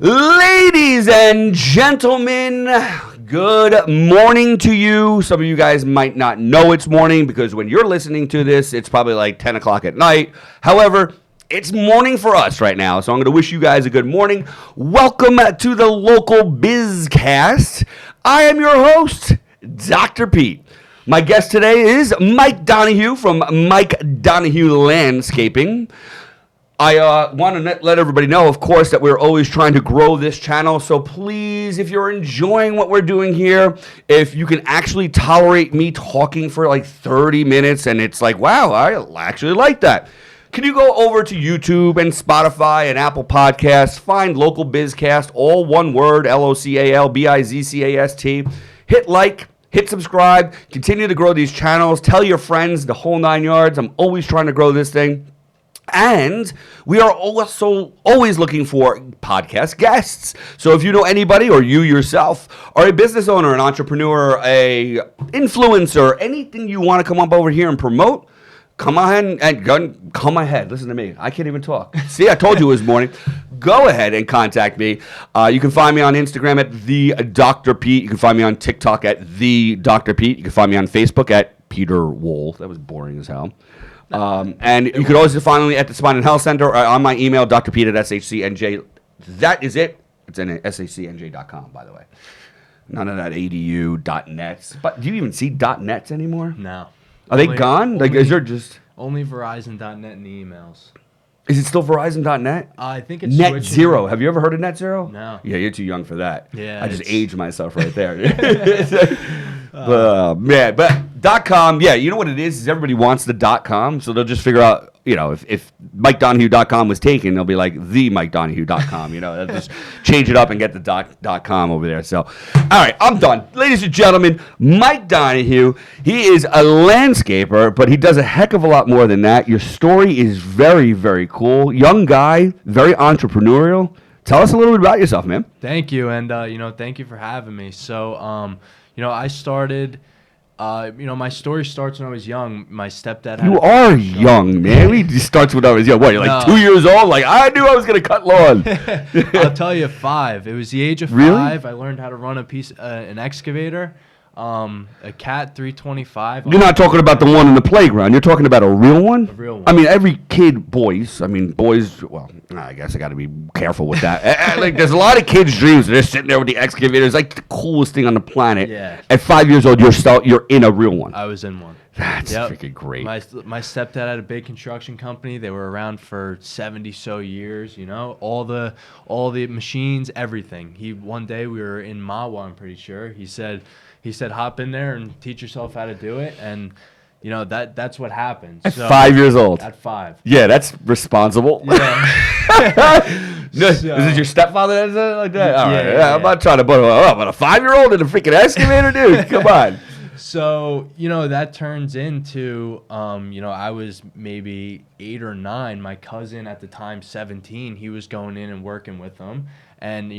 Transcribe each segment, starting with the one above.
Ladies and gentlemen, good morning to you. Some of you guys might not know it's morning because when you're listening to this, it's probably like 10 o'clock at night. However, it's morning for us right now, so I'm going to wish you guys a good morning. Welcome to the Local BizCast. I am your host, Dr. Pete. My guest today is Mike Donohue from Mike Donohue Landscaping. I want to let everybody know, of course, that we're always trying to grow this channel. So please, if you're enjoying what we're doing here, if you can actually tolerate me talking for like 30 minutes and it's like, wow, I actually like that. Can you go over to YouTube and Spotify and Apple Podcasts, find Local BizCast, all one word, LOCALBIZCAST, hit like, hit subscribe, continue to grow these channels, tell your friends, the whole 9 yards. I'm always trying to grow this thing. And we are also always looking for podcast guests. So if you know anybody or you yourself are a business owner, an entrepreneur, a influencer, anything you want to come up over here and promote, come ahead. Listen to me. I can't even talk. See, I told you it was morning. Go ahead and contact me. You can find me on Instagram at the Dr. Pete. You can find me on TikTok at the Dr. Pete. You can find me on Facebook at Peter Wool. That was boring as hell. And you could always find me at the Spine and Health Center or on my email, drpete@shcnj. That is it. It's in shcnj.com, by the way. None of that edu.nets. But do you even see .nets anymore? No. Are they gone? Like, is there just only Verizon.net in the emails? Is it still Verizon.net? I think it's Net Zero. Have you ever heard of Net Zero? No. Yeah, you're too young for that. Yeah, I just aged myself right there. Man, but .com, yeah, you know what it is everybody wants the .com, so they'll just figure out, you know, if MikeDonohue.com was taken, they'll be like the MikeDonohue.com, you know, they'll just change it up and get the .com over there. So, all right, I'm done. Ladies and gentlemen, Mike Donohue, he is a landscaper, but he does a heck of a lot more than that. Your story is very, very cool. Young guy, very entrepreneurial. Tell us a little bit about yourself, man. Thank you, and, thank you for having me. So, I started... my story starts when I was young. My stepdad. You are young, man. It starts when I was young. What, you're like 2 years old? Like, I knew I was going to cut lawn. I'll tell you, 5. It was the age of 5. Really? I learned how to run an excavator, a Cat 325. You're not talking about the one in the playground. You're talking about a real one? A real one. I mean, every kid, boys, well, I guess I got to be careful with that. Like, there's a lot of kids' dreams. They're sitting there with the excavator. It's like the coolest thing on the planet. Yeah. At 5 years old, you're in a real one. I was in one. That's freaking great. My stepdad had a big construction company. They were around for 70 so years. You know, all the machines, everything. One day we were in Mawa, I'm pretty sure. He said hop in there and teach yourself how to do it, and that's what happened. At 5 years old. At 5. Yeah, that's responsible. Yeah. Is it your stepfather that does it like that? All right. Yeah. I'm not trying to put about a 5-year-old in a freaking excavator, dude. Come on. So, that turns into, I was maybe 8 or 9. My cousin at the time, 17, he was going in and working with them. And,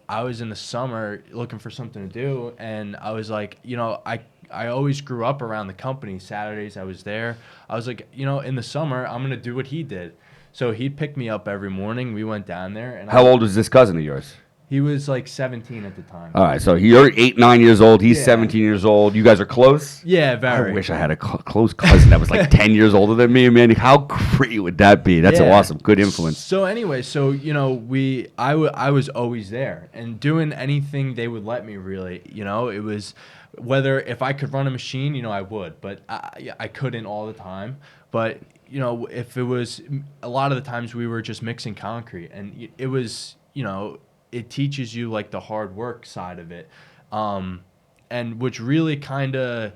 I was in the summer looking for something to do. And I was like, I always grew up around the company. Saturdays I was there. I was like, in the summer, I'm going to do what he did. So he'd pick me up every morning. We went down there. And How old is this cousin of yours? He was like 17 at the time. All right, so you're 8, 9 years old. He's 17 years old. You guys are close? Yeah, very. I wish I had a close cousin that was like 10 years older than me, man. How great would that be? That's awesome. Good influence. So anyway, I was always there and doing anything they would let me, really. It was whether if I could run a machine, I would, but I couldn't all the time. But if it was a lot of the times we were just mixing concrete, and it was it teaches you like the hard work side of it, and which really kind of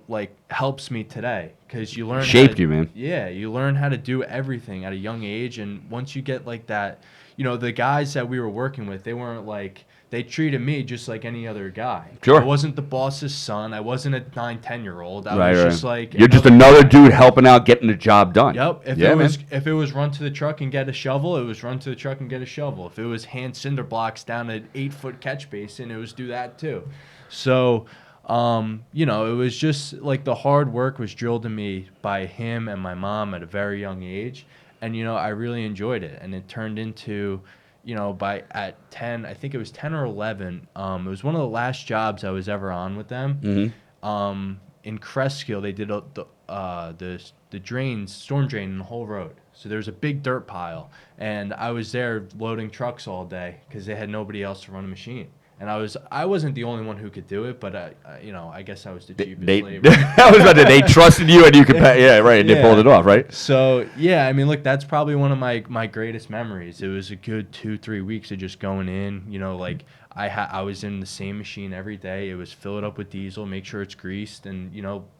like helps me today, because you learn you, man. Yeah, you learn how to do everything at a young age, and once you get like that, the guys that we were working with, they weren't like, they treated me just like any other guy. Sure. I wasn't the boss's son. I wasn't a 9, 10-year-old. I was just like... You're just another dude helping out, getting the job done. Yep. If it was run to the truck and get a shovel, it was run to the truck and get a shovel. If it was hand cinder blocks down an 8-foot catch basin, it was do that too. So, it was just like the hard work was drilled in me by him and my mom at a very young age. And, I really enjoyed it. And it turned into... at 10, I think it was 10 or 11. It was one of the last jobs I was ever on with them. In Cresskill, they did the drains, storm drain in the whole road. So there was a big dirt pile, and I was there loading trucks all day because they had nobody else to run a machine. And I wasn't the only one who could do it, but I guess I was the cheapest labor. I was about to. They trusted you, and you could pay. Yeah, right. And they pulled it off, right? So yeah, I mean, look, that's probably one of my greatest memories. It was a good 2-3 weeks of just going in. Like I was in the same machine every day. It was fill it up with diesel, make sure it's greased, and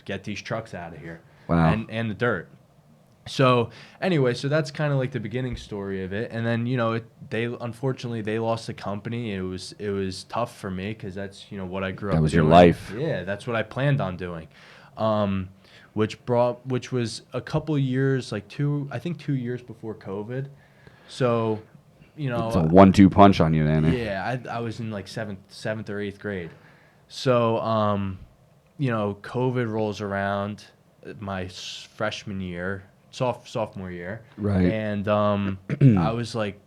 get these trucks out of here. Wow. And the dirt. So anyway, so that's kind of like the beginning story of it, and then unfortunately they lost the company. It was tough for me because that's what I grew up. That was doing. your life. Yeah, that's what I planned on doing, which was a couple years, like 2 years before COVID. So it's a 1-2 punch on you then. Yeah, I was in like seventh or eighth grade. So COVID rolls around my freshman year. Sophomore year, right? And I was like,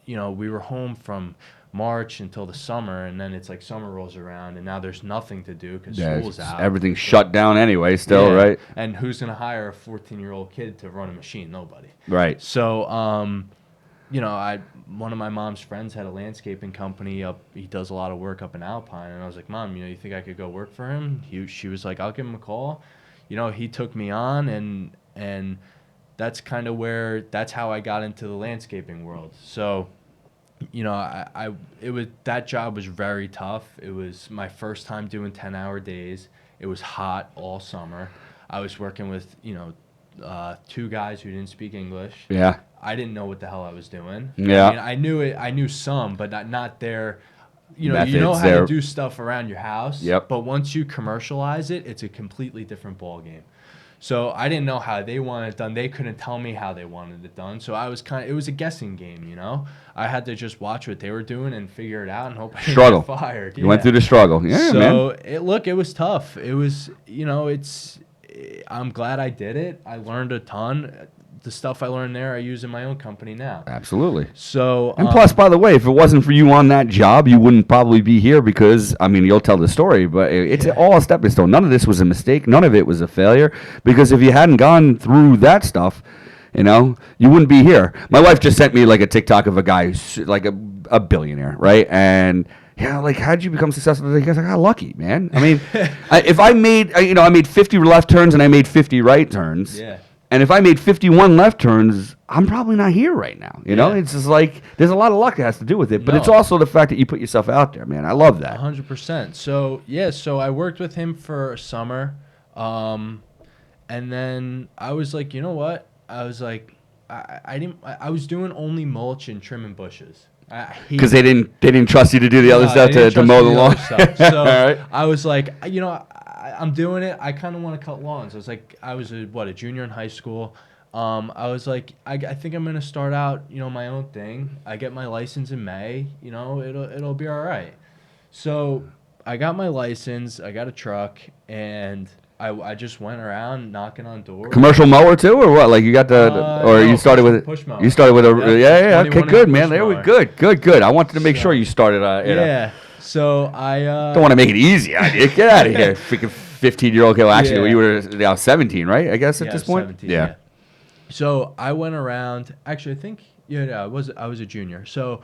we were home from March until the summer, and then it's like summer rolls around, and now there's nothing to do because school's out. Everything's shut down anyway. Still, right? And who's gonna hire a 14-year-old kid to run a machine? Nobody. Right. So, one of my mom's friends had a landscaping company up. He does a lot of work up in Alpine, and I was like, Mom, you think I could go work for him? She was like, I'll give him a call. He took me on, and that's kind of that's how I got into the landscaping world. So, that job was very tough. It was my first time doing 10-hour days. It was hot all summer. I was working with, 2 guys who didn't speak English. Yeah. I didn't know what the hell I was doing. Yeah. I mean, I knew it. I knew some, but not their, Methods, you know how to do stuff around your house. Yep. But once you commercialize it, it's a completely different ballgame. So I didn't know how they wanted it done. They couldn't tell me how they wanted it done. So it was a guessing game, I had to just watch what they were doing and figure it out and hope I didn't get fired. You went through the struggle. Yeah, so, man. It was tough. It was, I'm glad I did it. I learned a ton. The stuff I learned there, I use in my own company now. Absolutely. So, and plus, by the way, if it wasn't for you on that job, you wouldn't probably be here because, you'll tell the story, but it's all a stepping stone. None of this was a mistake. None of it was a failure, because if you hadn't gone through that stuff, you wouldn't be here. My wife just sent me like a TikTok of a guy who's like a billionaire, right? And like, how'd you become successful? He goes, I got lucky, man. If I made, I made 50 left turns and I made 50 right turns. Yeah. And if I made 51 left turns, I'm probably not here right now. It's just like there's a lot of luck that has to do with it. But it's also the fact that you put yourself out there, man. I love that. 100%. So I worked with him for a summer. And then I was like, you know what? I was like, I was doing only mulch and trimming bushes. Because they didn't trust you to do the other stuff, to mow the lawn. So right. I was like, I'm doing it. I kind of want to cut lawns. I was a junior in high school. I was like, I think I'm gonna start out, my own thing. I get my license in May. It'll be all right. So I got my license. I got a truck, and I just went around knocking on doors. Commercial mower too, or what? Like you got you started with push mower. You started with a yeah. Okay, good, man. There we mower. Good. I wanted to make sure you started. Yeah. So I don't want to make it easy on you. Get out of here, freaking 15-year-old kid. Well, actually, you were now 17, right? I guess at this point. 17, yeah. So I went around. Actually, I think I was a junior. So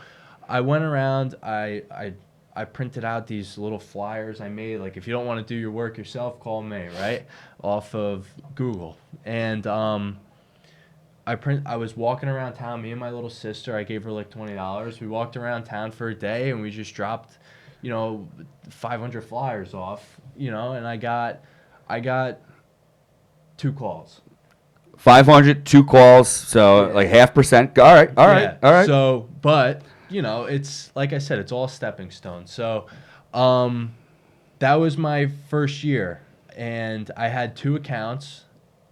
I went around. I printed out these little flyers I made. Like, if you don't want to do your work yourself, call me, right? Off of Google. And I was walking around town. Me and my little sister. I gave her like $20. We walked around town for a day, and we just dropped 500 flyers off, and I got 2 calls. 500, 2 calls, so like 0.5%. All right. So, but it's like I said, it's all stepping stones. So, that was my first year, and I had 2 accounts.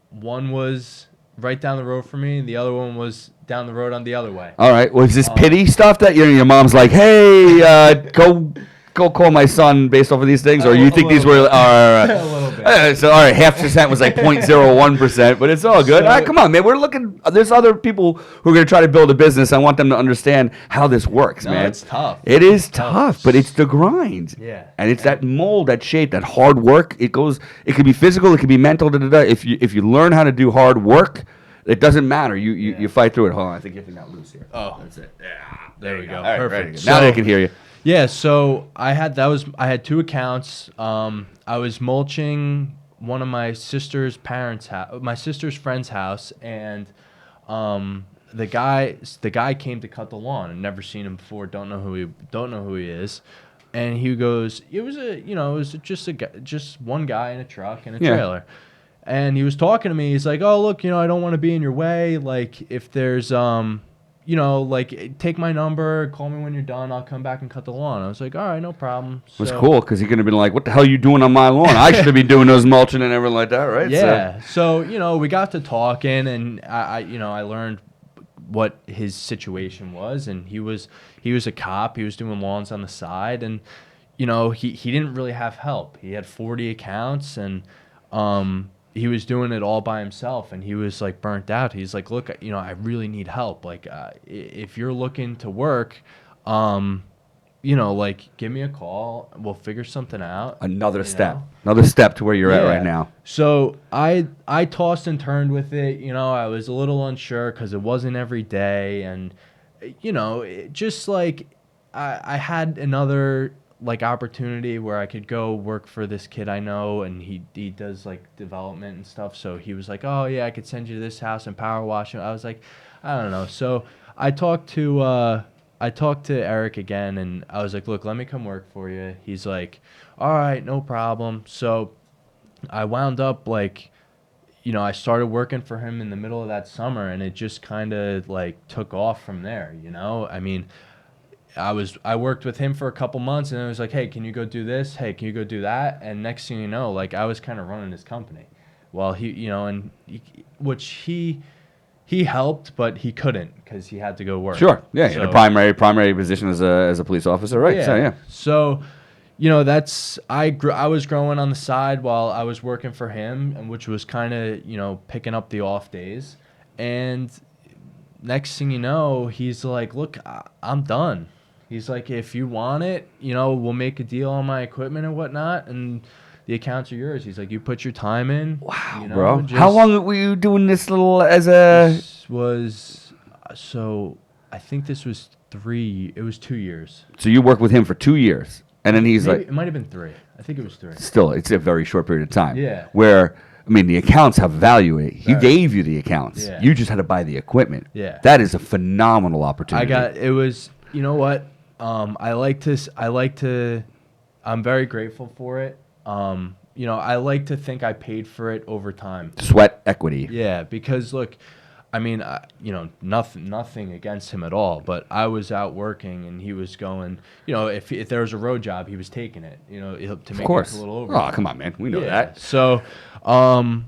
One was right down the road from me, and the other one was down the road on the other way. All right. Was this pity stuff that your mom's like, hey, go call my son based off of these things, or you think these were? A little bit. So all right, 0.5% was like 0.01%, but it's all good. So- Come on, man. We're looking. There's other people who are going to try to build a business. I want them to understand how this works, No, man. it's tough. It is It's tough, but it's the grind. Yeah. And it's that mold, that shape, that hard work. It goes. It could be physical. It could be mental. Da, da, da. If you learn how to do hard work, it doesn't matter. You fight through it. Hold on, I think you have to got loose here. Oh. That's it. Yeah. There we go. All right, Perfect. ready to go. Now they can hear you. Yeah, so I had 2 accounts. I was mulching one of my sister's friend's house, and the guy came to cut the lawn. I've never seen him before. Don't know who he is. And he goes, it was just one guy in a truck and a trailer. And he was talking to me. He's like, "Oh, look, I don't want to be in your way. Like, if there's take my number, call me when you're done. I'll come back and cut the lawn." I was like, "All right, no problem." It was cool because he could have been like, "What the hell are you doing on my lawn? I should have been doing those mulching and everything like that, right?" Yeah. So we got to talking, and I learned what his situation was, and he was a cop. He was doing lawns on the side, and he didn't really have help. He had 40 accounts, and he was doing it all by himself, and he was like burnt out. He's like, "Look, I really need help. Like, if you're looking to work, give me a call. We'll figure something out." Another step to where you're at right now. So I tossed and turned with it. I was a little unsure because it wasn't every day, and just like I had another opportunity where I could go work for this kid I know, and he does like development and stuff. So he was like, "Oh yeah, I could send you to this house and power wash." And I was like, I don't know. So I talked to Eric again, and I was like, "Look, let me come work for you." He's like, "All right, no problem." So I wound up I started working for him in the middle of that summer, and it just kind of took off from there. I mean, I worked with him for a couple months, and it was like, "Hey, can you go do this? Hey, can you go do that?" And next thing you know, I was kind of running his company. Well, he helped, but he couldn't because he had to go work. Sure. Yeah. So, the primary position as a police officer, right? Yeah. So I was growing on the side while I was working for him, and which was kind of picking up the off days. And next thing you know, he's like, "Look, I'm done." He's like, "If you want it, we'll make a deal on my equipment and whatnot, and the accounts are yours." He's like, "You put your time in." Wow, bro. How long were you doing this little This was, I think this was 2 years. So you worked with him for 2 years, and then he's It might have been 3. I think it was 3. Still, it's a very short period of time. Yeah. Where, I mean, the accounts have value. He gave you the accounts. Yeah. You just had to buy the equipment. Yeah. That is a phenomenal opportunity. You know what? I'm very grateful for it. I like to think I paid for it over time. Sweat equity. Yeah, because look, I mean, nothing against him at all, but I was out working and he was going, if there was a road job, he was taking it, to make it a little over. Oh, come on, man. We know that. So, so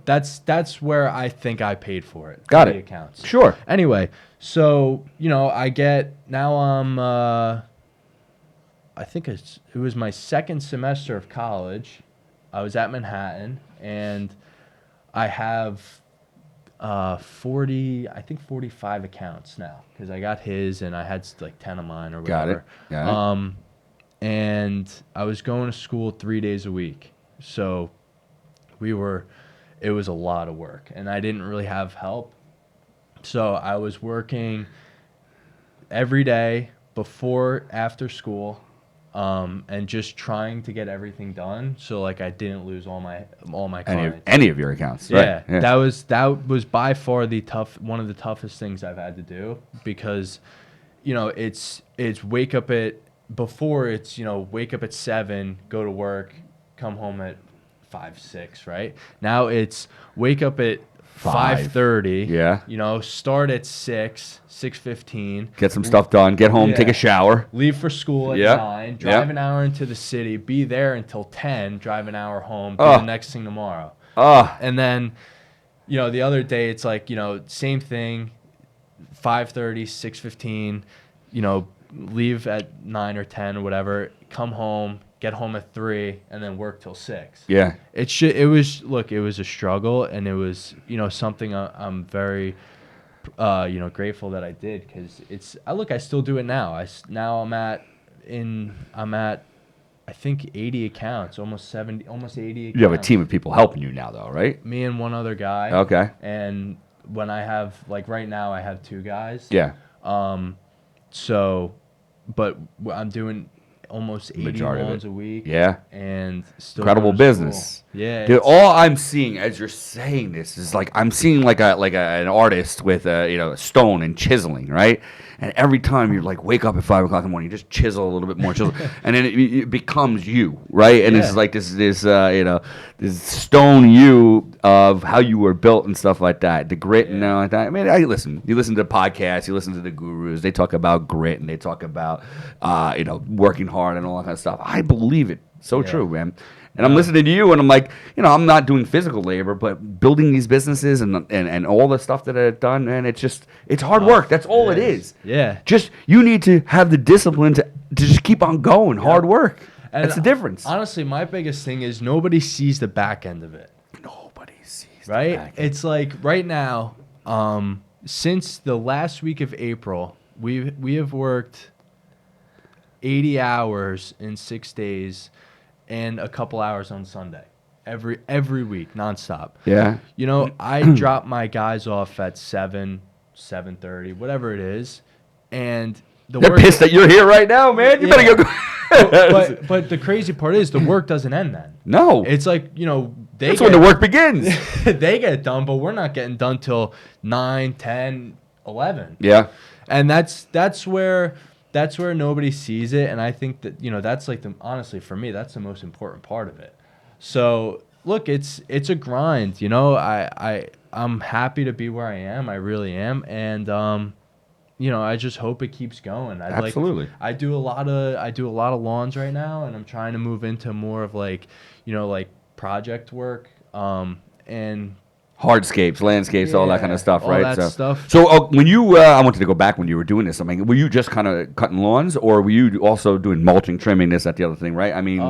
that's where I think I paid for it. Got it. Accounts. Sure. Anyway, so, I think it was my second semester of college. I was at Manhattan, and I have 45 accounts now because I got his, and I had 10 of mine or whatever. Got it. And I was going to school 3 days a week, so it was a lot of work, and I didn't really have help. So I was working every day after school. And just trying to get everything done, so I didn't lose all my clients. Any of your accounts. Yeah, right? That was by far one of the toughest things I've had to do because, it's wake up at 7, go to work, come home at 5, 6, right? Now it's wake up at 5:30. Yeah. Start at 6:15. Get some stuff done. Get home. Take a shower. Leave for school at 9. Drive an hour into the city. Be there until 10. Drive an hour home. Do the next thing tomorrow. And then, the other day it's same thing. 5:30, 6:15. Leave at 9 or 10 or whatever. Come home. get home at 3, and then work till 6. Yeah. It was a struggle, and it was, something I'm very, grateful that I did, because I still do it now. I'm at I think 80 accounts, almost 70, almost 80 accounts. You have a team of people helping you now, though, right? Me and one other guy. Okay. And when I have, like right now, I have 2 guys. Yeah. But I'm doing almost 80 Majority of lawns it. a week. Yeah. And still Incredible going to business. school. Yeah. Dude, all I'm seeing as you're saying this is like I'm seeing like an artist with a stone and chiseling, right? And every time you're like wake up at 5 o'clock in the morning, you just chisel a little bit more, and then it becomes you, right? And it's like this stone you of how you were built and stuff like that, the grit and all like that. I mean, you listen to podcasts, you listen to the gurus, they talk about grit and they talk about working hard and all that kind of stuff. I believe it. So true, man. And I'm listening to you, and I'm like, I'm not doing physical labor, but building these businesses and all the stuff that I've done, man, it's hard work. That's all it is. Yeah. Just you need to have the discipline to just keep on going. Hard work. And that's the difference. Honestly, my biggest thing is nobody sees the back end of it. Nobody sees right? the back end. It's like right now, since the last week of April, we have worked 80 hours in 6 days. And a couple hours on Sunday, every week, nonstop. Yeah. I drop my guys off at 7:30, whatever it is, and they're pissed that you're here right now, man. You better go. but the crazy part is the work doesn't end then. No. It's like that's when the work begins. They get done, but we're not getting done till 9, 10, 11. Yeah. And that's where nobody sees it, and I think that that's like honestly for me that's the most important part of it. So look, it's a grind. I'm happy to be where I am. I really am, and I just hope it keeps going. Absolutely. I do a lot of lawns right now, and I'm trying to move into more of like project work, and hardscapes, landscapes, all that kind of stuff, all right? that stuff. So when you, I wanted to go back when you were doing this. I mean, were you just kind of cutting lawns, or were you also doing mulching, trimming, this, that, the other thing, right? I mean,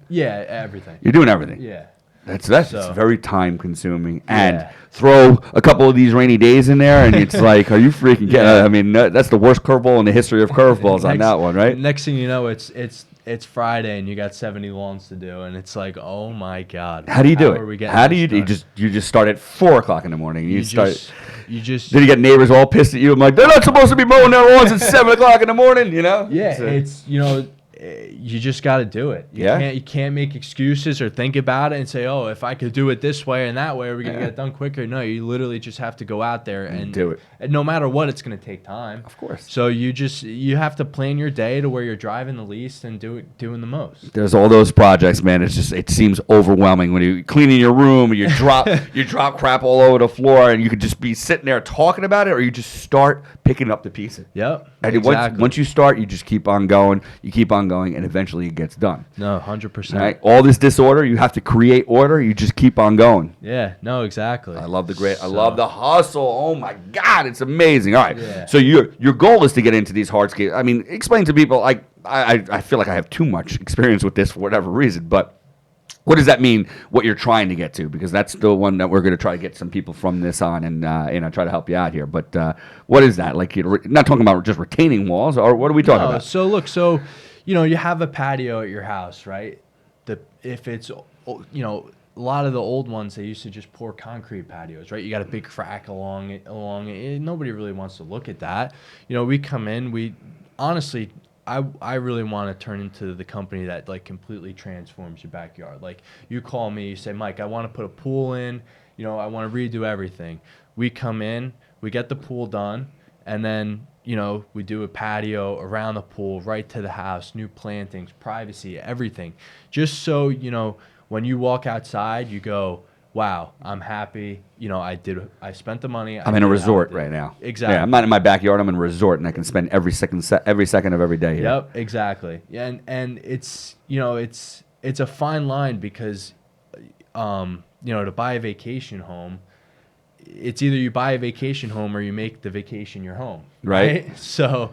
yeah, everything. You're doing everything. Yeah. It's very time consuming, and throw a couple of these rainy days in there, and it's like, are you freaking kidding? I mean, that's the worst curveball in the history of curveballs on that one, right? Next thing you know, it's Friday and you got 70 lawns to do, and it's like, oh my god. How do you do it? How do you just start at 4 o'clock in the morning? You just then you get neighbors all pissed at you. I'm like, they're not supposed to be mowing their lawns at 7 o'clock in the morning, Yeah, you just got to do it. You can't make excuses or think about it and say, oh, if I could do it this way and that way, are we going to get it done quicker? No, you literally just have to go out there and do it. And no matter what, it's going to take time. Of course. So you have to plan your day to where you're driving the least and doing the most. There's all those projects, man. It seems overwhelming when you're cleaning your room, or you drop crap all over the floor, and you could just be sitting there talking about it, or you just start picking up the pieces. Yep. And exactly. once you start, you just keep on going. You keep on going, and eventually it gets done. No, 100%. Right? All this disorder, you have to create order. You just keep on going. Yeah. No, exactly. I love the grit. I love the hustle. Oh my God, it's amazing. All right. Yeah. So your goal is to get into these hardscapes. I mean, explain to people. I feel like I have too much experience with this for whatever reason, but what does that mean? What you're trying to get to? Because that's the one that we're going to try to get some people from this on, and try to help you out here. But what is that? Like, you're not talking about just retaining walls, or what are we talking about? So look, you have a patio at your house, right? If it's a lot of the old ones, they used to just pour concrete patios, right? You got a big crack along it. Nobody really wants to look at that. We come in. Honestly, I really want to turn into the company that like completely transforms your backyard. Like, you call me, you say, Mike, I want to put a pool in. I want to redo everything. We come in, we get the pool done, and then we do a patio around the pool, right to the house, new plantings, privacy, everything. Just so when you walk outside, you go, wow, I'm happy. I spent the money. I'm in a resort right now. Exactly. Yeah, I'm not in my backyard. I'm in a resort, and I can spend every second of every day here. Yep, exactly. Yeah, and it's it's a fine line because to buy a vacation home, it's either you buy a vacation home or you make the vacation your home. Right. So,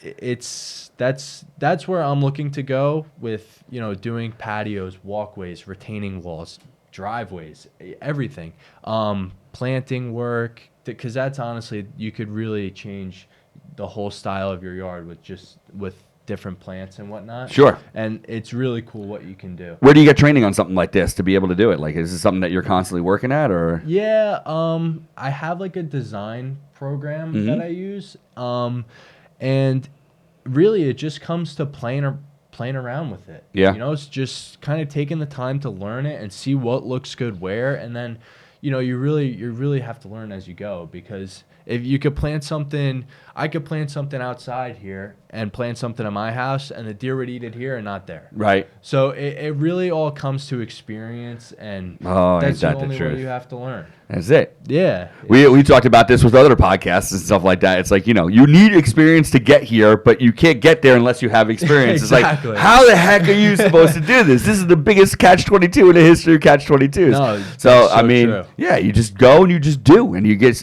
that's where I'm looking to go with, you know, doing patios, walkways, retaining walls, driveways, everything, planting work, because that's honestly, you could really change the whole style of your yard with different plants and whatnot. Sure. And it's really cool what you can do. Where do you get training on something like this to be able to do it? Like, is this something that you're constantly working at, or? Yeah, I have like a design program that I use, and really it just comes to playing around with it. Yeah. You know, it's just kind of taking the time to learn it and see what looks good where, and then, you know, you really have to learn as you go, because if you could plant something, I could plant something outside here and plant something in my house, and the deer would eat it here and not there. Right. So it really all comes to experience, and Oh, that's ain't that the the only truth? way you have to learn. That's it. Yeah. We talked about this with other podcasts and stuff like that. It's like, you know, you need experience to get here, but you can't get there unless you have experience. Exactly. It's like, how the heck are you supposed to do this? This is the biggest catch-22 in the history of catch-22s. No, so that's I mean, true. yeah, you just go and you just do, and you get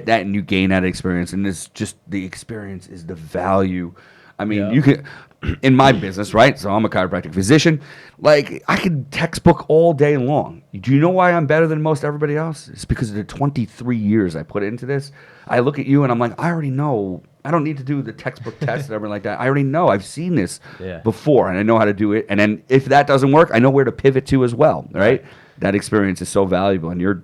that, and you gain that experience, and it's just the experience is the value. I mean, Yeah. you can. In my business, right? So I'm a chiropractic physician. Like, I could textbook all day long. Do you know why I'm better than most everybody else? It's because of the 23 years I put into this. I look at you and I'm like, I already know. I don't need to do the textbook test and everything like that. I already know. I've seen this before, and I know how to do it. And then if that doesn't work, I know where to pivot to as well, right? That experience is so valuable. And you're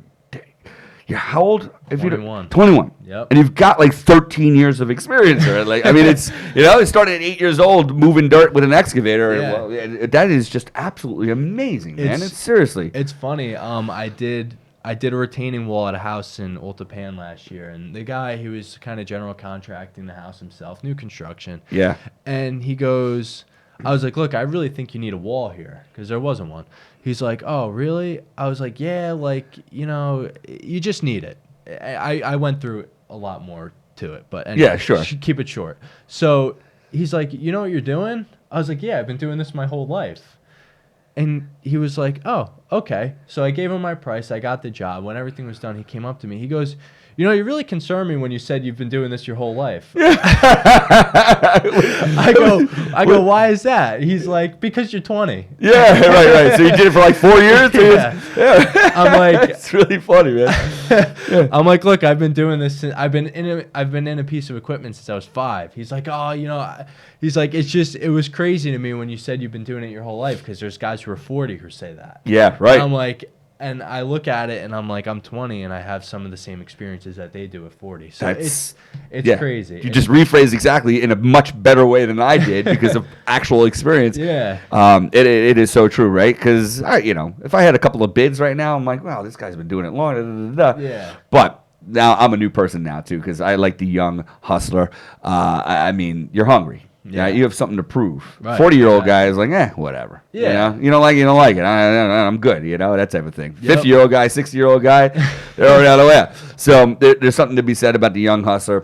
how old? 21. 21. Yep. And you've got like 13 years of experience. Right? Like, I mean, it's, you know, it started at 8 years old moving dirt with an excavator. Yeah. And, well, that is just absolutely amazing, man. It's seriously. It's funny. I did a retaining wall at a house in Ultapan last year, and the guy, he was kind of general contracting the house himself, new construction. Yeah. And he goes, I was like, look, I really think you need a wall here, because there wasn't one. He's like, oh, really? I was like, yeah, like, you know, you just need it. I went through a lot more to it, but anyway, Yeah, sure. Keep it short. So he's like, you know what you're doing? I was like, yeah, I've been doing this my whole life. And he was like, oh, okay. So I gave him my price. I got the job. When everything was done, he came up to me. He goes, you know, you really concerned me when you said you've been doing this your whole life. I go, why is that? He's like, because you're 20. Yeah, right. So you did it for like 4 years? Yeah. I'm like, it's really funny, man. I'm like, look, I've been doing this. I've been in a piece of equipment since I was 5. He's like, oh, you know, he's like, it was crazy to me when you said you've been doing it your whole life, because there's guys who are 40 who say that. Yeah, right. And I'm like, and I look at it and I'm like, I'm 20 and I have some of the same experiences that they do at 40. So it's crazy. You just rephrased exactly in a much better way than I did because of actual experience. Yeah. It is so true, right? Because, you know, if I had a couple of bids right now, I'm like, wow, this guy's been doing it long. Da, da, da, da. Yeah. But now I'm a new person now, too, because I like the young hustler. I mean, you're hungry. Yeah, you have something to prove. Right. 40-year-old guy is like, whatever. Yeah. You don't like it. I'm good. You know, that type of thing. Yep. 50-year-old guy, 60-year-old guy, they're already out of the way. So there's something to be said about the young hustler.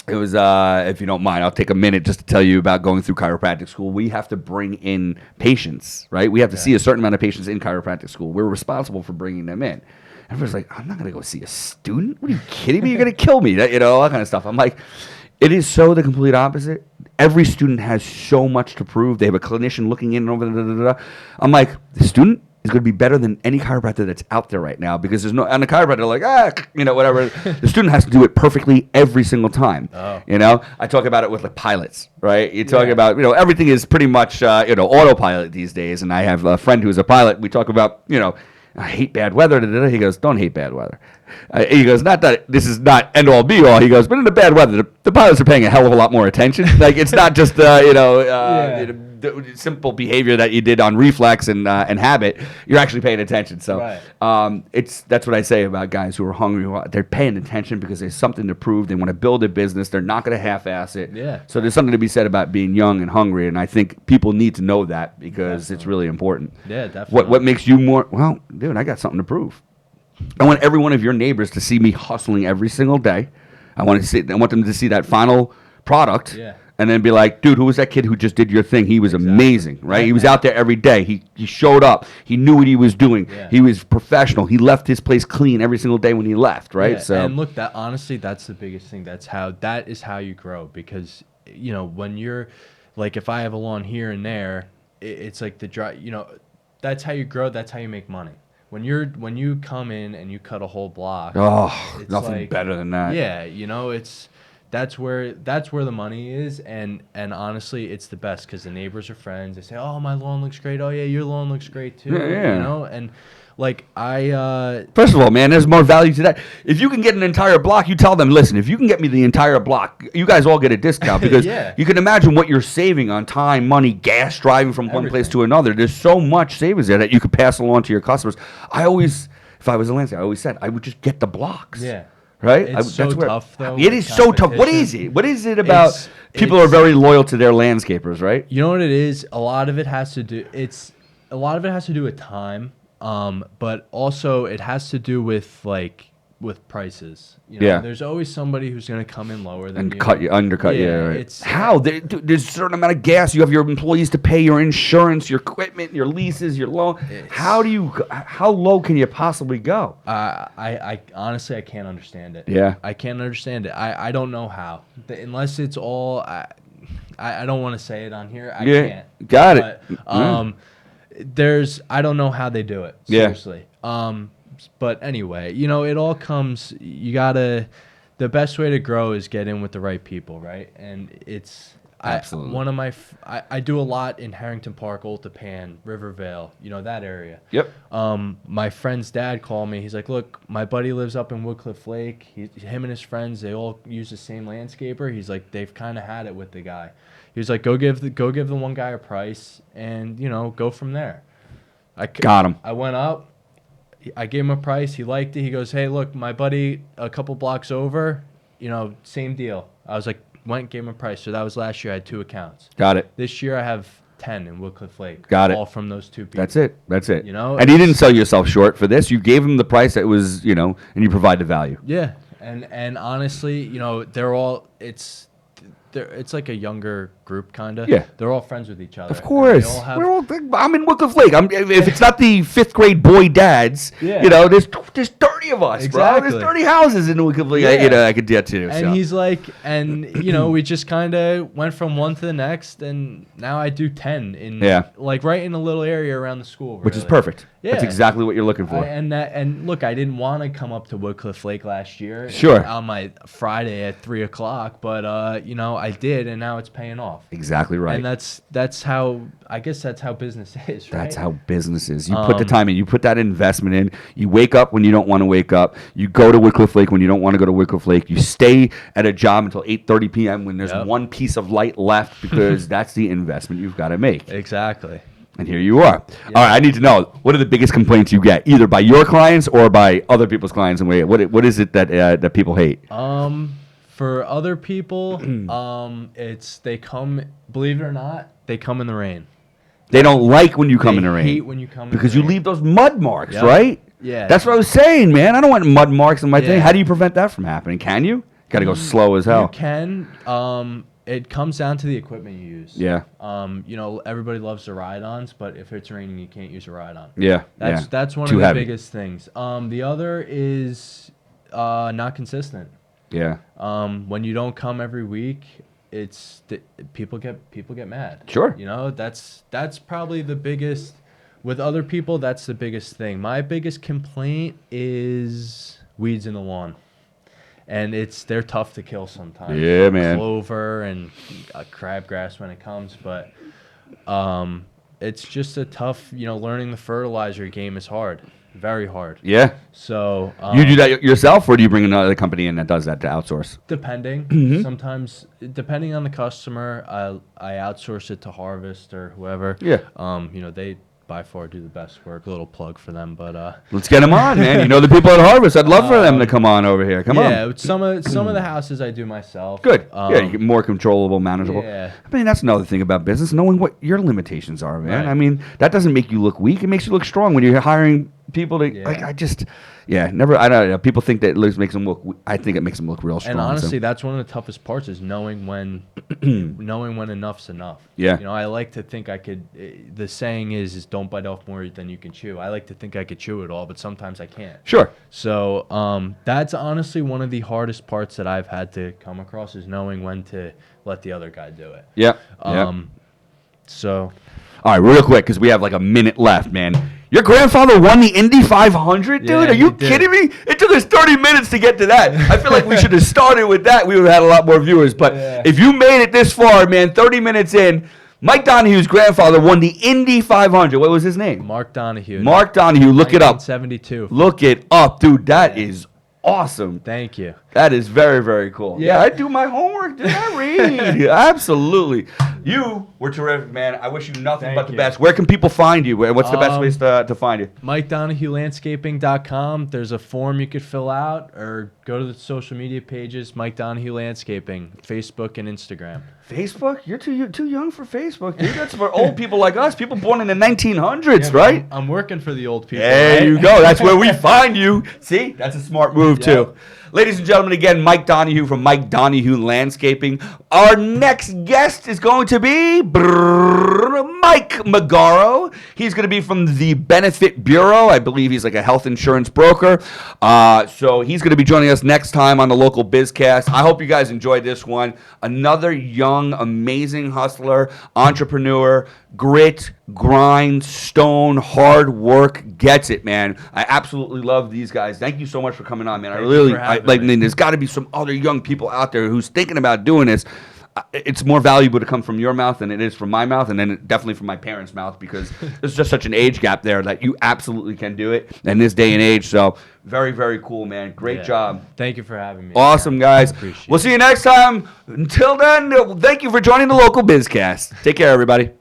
It was, if you don't mind, I'll take a minute just to tell you about going through chiropractic school. We have to bring in patients, right? We have to see a certain amount of patients in chiropractic school. We're responsible for bringing them in. Everyone's like, I'm not going to go see a student. What are you kidding me? You're going to kill me. You know, all that kind of stuff. I'm like, it is so the complete opposite. Every student has so much to prove. They have a clinician looking in and over. Da, da, da, da. I'm like, the student is going to be better than any chiropractor that's out there right now, because there's no, and the chiropractor like, you know, whatever. The student has to do it perfectly every single time. Oh. You know, I talk about it with like pilots, right? You talk about, you know, everything is pretty much, you know, autopilot these days. And I have a friend who's a pilot. We talk about, you know, I hate bad weather. Da, da, da. He goes, don't hate bad weather. He goes, not that this is not end all be all. He goes, but in the bad weather, the pilots are paying a hell of a lot more attention. Like, it's not just you know, the simple behavior that you did on reflex and habit. You're actually paying attention. So that's what I say about guys who are hungry. They're paying attention because there's something to prove. They want to build a business. They're not going to half-ass it. Yeah. So there's something to be said about being young and hungry, and I think people need to know that because it's really important. Yeah, definitely. What makes you more? Well, dude, I got something to prove. I want every one of your neighbors to see me hustling every single day. I want them to see that final product, and then be like, dude, who was that kid who just did your thing? He was amazing, right? He was out there every day. He showed up. He knew what he was doing. Yeah. He was professional. He left his place clean every single day when he left, right? Yeah. So, and look, that honestly, that's the biggest thing. That is how you grow, because when you're like, if I have a lawn here and there, it's like the dry, that's how you grow. That's how you make money. When you come in and you cut a whole block, it's nothing like, better than that. Yeah, that's where the money is, and honestly, it's the best because the neighbors are friends. They say, "Oh, my lawn looks great. Oh yeah, your lawn looks great too." Yeah. And like First of all, man, there's more value to that. If you can get an entire block, you tell them, listen, if you can get me the entire block, you guys all get a discount because you can imagine what you're saving on time, money, gas, driving from one place to another. There's so much savings there that you could pass along to your customers. If I was a landscaper, I always said I would just get the blocks. Yeah. Right? It's so tough, though. It is so tough. What is it? What is it about people are very loyal to their landscapers, right? You know what it is? A lot of it has to do with time. But also it has to do with prices. There's always somebody who's going to come in lower than you. Undercut you. Yeah, Right. How? There's a certain amount of gas. You have your employees to pay, your insurance, your equipment, your leases, your loan. How low can you possibly go? I honestly, I can't understand it. Yeah. I can't understand it. I don't know how. Unless it's all, I don't want to say it on here. I can't. Got it. I don't know how they do it. Seriously. But anyway, it all comes. The best way to grow is get in with the right people, right? And it's absolutely I do a lot in Harrington Park, Old Tappan, Rivervale, that area. Yep. My friend's dad called me. He's like, "Look, my buddy lives up in Woodcliff Lake. Him and his friends, they all use the same landscaper." He's like, "They've kind of had it with the guy." He was like, "Go give the one guy a price, and go from there." Got him. I went up. I gave him a price. He liked it. He goes, "Hey, look, my buddy a couple blocks over, same deal." I was like, gave him a price. So that was last year. I had 2 accounts. Got it. This year I have 10 in Woodcliff Lake. Got it. All from those 2 people. That's it. And and you didn't sell yourself short for this. You gave him the price that was, and you provide the value. Yeah. And honestly, they're all, it's like a younger group, kind of. Yeah. They're all friends with each other. Of course. I'm in Woodcliff Lake. If it's not the 5th grade boy dads, there's 30 of us, bro. There's 30 houses in Woodcliff Lake. I could get to. And he's like, we just kind of went from one to the next, and now I do 10 in right in a little area around the school. Really. Which is perfect. Yeah. That's exactly what you're looking for. And look, I didn't want to come up to Woodcliff Lake last year. Sure. On my Friday at 3:00, but I did, and now it's paying off. Exactly right. And that's how business is, right? That's how business is. You put the time in. You put that investment in. You wake up when you don't want to wake up. You go to Woodcliff Lake when you don't want to go to Woodcliff Lake. You stay at a job until 8:30 p.m. when there's one piece of light left because that's the investment you've got to make. Exactly. And here you are. Yeah. All right, I need to know, what are the biggest complaints you get, either by your clients or by other people's clients? And what is it that people hate? For other people, it's they come. Believe it or not, they come in the rain. They don't like when you come in the rain. They hate when you come in the rain. Because you leave those mud marks, right? Yeah. That's what I was saying, man. I don't want mud marks in my thing. How do you prevent that from happening? Can you? Got to go slow as hell. You can. It comes down to the equipment you use. Yeah. Everybody loves the ride-ons, but if it's raining, you can't use a ride-on. Yeah. That's one of the biggest things. The other is not consistent. Yeah. When you don't come every week, people get mad. Sure. That's probably the biggest. With other people, that's the biggest thing. My biggest complaint is weeds in the lawn. And they're tough to kill sometimes. Yeah, man. Clover and crabgrass when it comes, but it's just a tough. Learning the fertilizer game is hard, very hard. Yeah. So you do that yourself, or do you bring another company in that does that to outsource? Depending. Sometimes, depending on the customer, I outsource it to Harvest or whoever. Yeah. They by far do the best work. A little plug for them, but let's get them on, man. The people at Harvest. I'd love for them to come on over here. Come on. Yeah, some of the houses I do myself. Good. You get more controllable, manageable. Yeah. That's another thing about business, knowing what your limitations are, man. Right. That doesn't make you look weak. It makes you look strong when you're hiring people to like. Never. I don't know. People think that it makes them look. I think it makes them look real strong. And honestly, that's one of the toughest parts is knowing when enough's enough. Yeah. You know, I like to think I could. The saying is don't bite off more than you can chew. I like to think I could chew it all, but sometimes I can't. Sure. So that's honestly one of the hardest parts that I've had to come across is knowing when to let the other guy do it. Yeah. So. All right, real quick, because we have like a minute left, man. Your grandfather won the Indy 500, dude? Yeah, Are you he did. kidding me? It took us 30 minutes to get to that. I feel like we should have started with that. We would have had a lot more viewers. But if you made it this far, man, 30 minutes in, Mike Donahue's grandfather won the Indy 500. What was his name? Mark Donohue. Mark Donohue. Look it up. 1972. Look it up, dude. That is awesome. Thank you. That is very, very cool. Yeah, I do my homework. Did I read? Absolutely. You were terrific, man. I wish you nothing but the best. Where can people find you? What's the best place to find you? MikeDonahueLandscaping.com. There's a form you could fill out, or go to the social media pages, Mike Donohue Landscaping, Facebook and Instagram. Facebook? You're too young for Facebook, dude. That's for old people like us, people born in the 1900s, right? I'm working for the old people. There you go. That's where we find you. See? That's a smart move, too. Ladies and gentlemen, again, Mike Donohue from Mike Donohue Landscaping. Our next guest is going to be Mike Magaro. He's going to be from the Benefit Bureau. I believe he's like a health insurance broker. So he's going to be joining us next time on the Local BizCast. I hope you guys enjoyed this one. Another young, amazing hustler, entrepreneur, grit, grind, stone, hard work, gets it, man. I absolutely love these guys. Thank you so much for coming on, man. There's got to be some other young people out there who's thinking about doing this. It's more valuable to come from your mouth than it is from my mouth, and then definitely from my parents' mouth, because there's just such an age gap there that you absolutely can do it in this day and age. So very, very cool, man. Great job. Thank you for having me. Awesome, guys. We'll see you next time. Until then, thank you for joining the Local BizCast. Take care, everybody.